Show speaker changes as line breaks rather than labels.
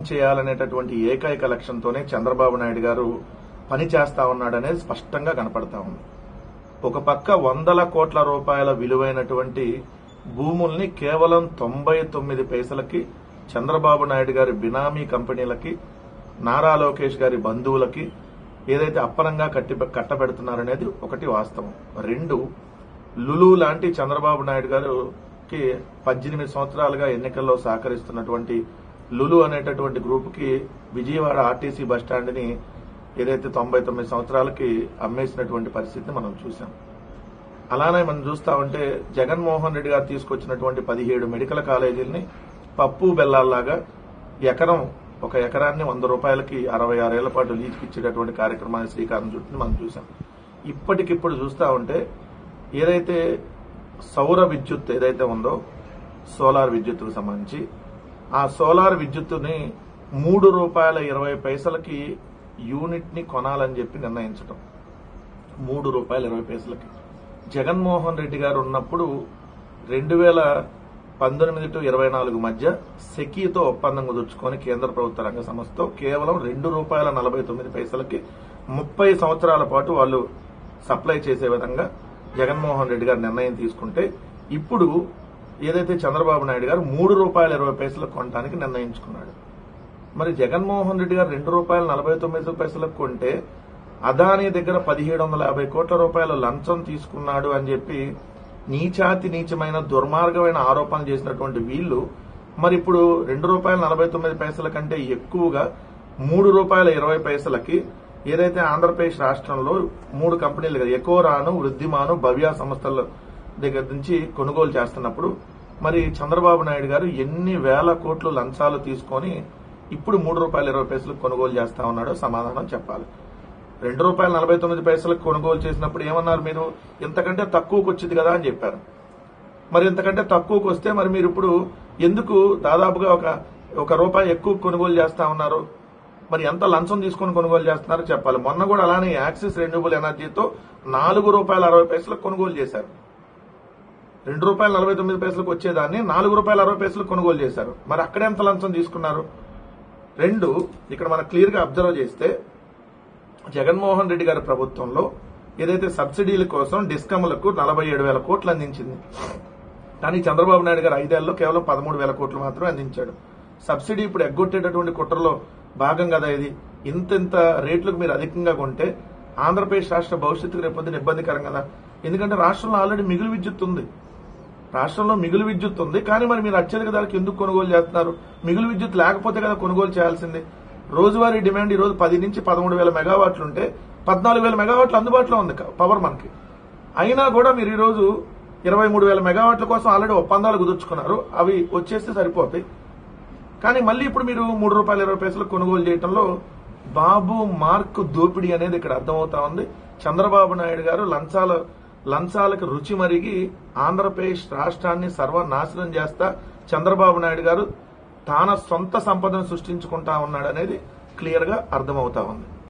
చేయాలనేటటువంటి ఏకైక లక్ష్యంతోనే చంద్రబాబు నాయుడు గారు పని చేస్తా ఉన్నాడనేది స్పష్టంగా కనపడతా ఉంది. ఒక పక్క 100 కోట్ల రూపాయల విలువైనటువంటి భూముల్ని కేవలం 99 పైసలకి చంద్రబాబు నాయుడు గారి బినామీ కంపెనీలకి, నారా లోకేష్ గారి బంధువులకి ఏదైతే అప్పనంగా కట్టబెడుతున్నారనేది ఒకటి వాస్తవం. 2, లులు లాంటి చంద్రబాబు నాయుడు గారికి 18 సంవత్సరాలుగా ఎన్నికల్లో సహకరిస్తున్నటువంటి లులు అనేటటువంటి గ్రూప్ కి విజయవాడ ఆర్టీసీ బస్టాండ్ ని ఏదైతే 99 సంవత్సరాలకి అమ్మేసినటువంటి పరిస్థితిని మనం చూసాం. అలానే మనం చూస్తా ఉంటే జగన్మోహన్ రెడ్డి గారు తీసుకొచ్చినటువంటి 17 మెడికల్ కాలేజీలని పప్పు బెల్లాల్లాగా ఒక ఎకరాన్ని 100 రూపాయలకి 66 ఏళ్ల పాటు లీజుకి ఇచ్చేటటువంటి కార్యక్రమాన్ని శ్రీకారం చుట్టూ మనం చూసాం. ఇప్పటికిప్పుడు చూస్తా ఉంటే ఏదైతే సౌర విద్యుత్ ఏదైతే ఉందో సోలార్ విద్యుత్తుకు సంబంధించి ఆ సోలార్ విద్యుత్తుని ₹3.20 యూనిట్ ని కొనాలని చెప్పి నిర్ణయించడం. ₹3.20 జగన్మోహన్ రెడ్డి గారు ఉన్నప్పుడు 2019 టు 24 మధ్య సెకీతో ఒప్పందం కుదుర్చుకొని కేంద్ర ప్రభుత్వ రంగ సంస్థతో కేవలం ₹2.49 30 సంవత్సరాల పాటు వాళ్ళు సప్లై చేసే విధంగా జగన్మోహన్ రెడ్డి గారు నిర్ణయం తీసుకుంటే ఇప్పుడు ఏదైతే చంద్రబాబు నాయుడు గారు ₹3.20 కొనడానికి నిర్ణయించుకున్నాడు. మరి జగన్మోహన్ రెడ్డి గారు ₹2.49 కొంటే అదానీ దగ్గర 1750 కోట్ల రూపాయల లంచం తీసుకున్నాడు అని చెప్పి నీచాతి నీచమైన దుర్మార్గమైన ఆరోపణలు చేసినటువంటి వీళ్లు మరి ఇప్పుడు ₹2.49 కంటే ఎక్కువగా ₹3.20 ఏదైతే ఆంధ్రప్రదేశ్ రాష్ట్రంలో 3 కంపెనీలు ఎకోరాను, వృద్ధిమాను, భవ్య సంస్థల దగ్గర నుంచి కొనుగోలు చేస్తున్నప్పుడు మరి చంద్రబాబు నాయుడు గారు ఎన్ని వేల కోట్లు లంచాలు తీసుకొని ఇప్పుడు ₹3.20 కొనుగోలు చేస్తా ఉన్నాడో సమాధానం చెప్పాలి. ₹2.49 కొనుగోలు చేసినప్పుడు ఏమన్నారు మీరు? ఇంతకంటే తక్కువకు వచ్చింది కదా అని చెప్పారు. మరి ఇంతకంటే తక్కువకు వస్తే మరి మీరు ఇప్పుడు ఎందుకు దాదాపుగా ఒక రూపాయి ఎక్కువ కొనుగోలు చేస్తా ఉన్నారు? మరి ఎంత లంచం తీసుకొని కొనుగోలు చేస్తున్నారో చెప్పాలి. మొన్న కూడా అలానే యాక్సిస్ రెన్యూబుల్ ఎనర్జీతో ₹4.60 కొనుగోలు చేశారు. ₹2.49 వచ్చేదాన్ని ₹4.60 కొనుగోలు చేశారు. మరి అక్కడే ఎంత లంచం తీసుకున్నారు? 2, ఇక్కడ మనం క్లియర్ గా అబ్జర్వ్ చేస్తే జగన్మోహన్ రెడ్డి గారి ప్రభుత్వంలో ఏదైతే సబ్సిడీల కోసం డిస్కమ్లకు 47,000 కోట్లు అందించింది. కానీ చంద్రబాబు నాయుడు గారు 5 ఏళ్లలో కేవలం 13,000 కోట్లు మాత్రమే అందించాడు. సబ్సిడీ ఇప్పుడు ఎగ్గొట్టేటటువంటి కుట్రలో భాగం కదా ఇది. ఇంత రేట్లకు మీరు అధికంగా కొంటే ఆంధ్రప్రదేశ్ రాష్ట్ర భవిష్యత్తుకు రేపొద్దున ఇబ్బందికరం కదా. ఎందుకంటే రాష్ట్రంలో ఆల్రెడీ మిగులు విద్యుత్ ఉంది. కానీ మరి మీరు అత్యధిక ధరకు ఎందుకు కొనుగోలు చేస్తున్నారు? మిగులు విద్యుత్ లేకపోతే కదా కొనుగోలు చేయాల్సింది. రోజువారీ డిమాండ్ ఈ రోజు 10 నుంచి 13,000 మెగావాట్లు ఉంటే 14,000 మెగావాట్లు అందుబాటులో ఉంది పవర్ మనకి. అయినా కూడా మీరు ఈ రోజు 23,000 మెగావాట్ల కోసం ఆల్రెడీ ఒప్పందాలు కుదుర్చుకున్నారు. అవి వచ్చేస్తే సరిపోతాయి. కానీ మళ్ళీ ఇప్పుడు మీరు ₹3.20 కొనుగోలు చేయడంలో బాబు మార్క్ దోపిడీ అనేది ఇక్కడ అర్థమవుతా ఉంది. చంద్రబాబు నాయుడు గారు లంచాలకు రుచి మరిగి ఆంధ్రప్రదేశ్ రాష్ట్రాన్ని సర్వనాశనం చేస్తా చంద్రబాబు నాయుడు గారు తన సొంత సంపదను సృష్టించుకుంటా ఉన్నాడనేది క్లియర్ గా అర్థమవుతా ఉంది.